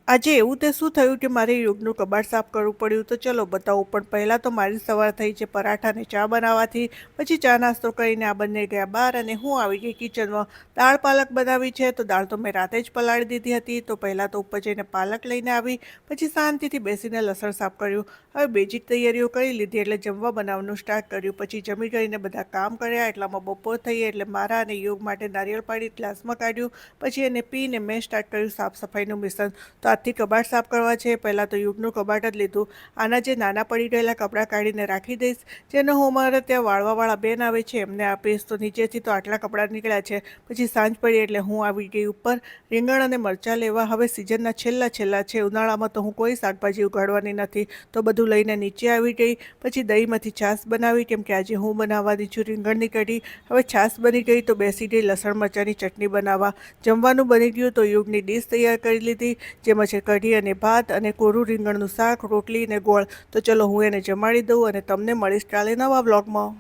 આજે એવું તે શું થયું કે મારે યોગનું કબાટ સાફ કરવું પડ્યું, તો ચલો બતાવું. પણ પહેલાં તો મારી સવાર થઈ છે પરાઠા અને ચા બનાવવાથી. પછી ચા નાસ્તો કરીને આ બંને ગયા બહાર અને હું આવી ગઈ કિચનમાં. દાળ પાલક બનાવી છે, તો દાળ તો મેં રાતે જ પલાળી દીધી હતી. તો પહેલાં તો ઉપર જઈને પાલક લઈને આવી, પછી શાંતિથી બેસીને લસણ સાફ કર્યું. હવે બેઝિક તૈયારીઓ કરી લીધી એટલે જમવા બનાવવાનું સ્ટાર્ટ કર્યું. પછી જમી કરીને બધા કામ કર્યા એટલામાં બપોર થઈ એટલે મારા અને યોગ માટે નારિયેળ પાણી ગ્લાસમાં કાઢ્યું. પછી એને પીને મેં સ્ટાર્ટ કર્યું સાફ સફાઈનું મિશ્રણ. તો આજથી કબાટ સાફ કરવા છે. પહેલાં તો યુગનું કબાટ જ લીધું. આના જે નાના પડી ગયેલા કપડાં કાઢીને રાખી દઈશ, જેનો હું મારે ત્યાં વાળવાવાળા બેન આવે છે એમને આપીશ. તો નીચેથી તો આટલા કપડાં નીકળ્યા છે. પછી સાંજ પડી એટલે હું આવી ગઈ ઉપર રીંગણ અને મરચાં લેવા. હવે સિઝનના છેલ્લા છે. ઉનાળામાં તો હું કોઈ શાકભાજી ઉગાડવાની નથી, તો બધું લઈને નીચે આવી ગઈ. પછી દહીંમાંથી છાશ બનાવી, કેમ કે આજે હું બનાવવાની છું રીંગણની કઢી. હવે છાશ બની ગઈ તો બેસી ગઈ લસણ મરચાંની ચટણી બનાવવા. જમવાનું બની ગયું તો યુગની ડીશ તૈયાર કરી લીધી, જેમાં છે કઢી અને ભાત અને કોરું રીંગણનું શાક, રોટલી અને ગોળ. તો ચલો હું એને જમાડી દઉં અને તમને મળીશ કાલે નવા વ્લોગમાં.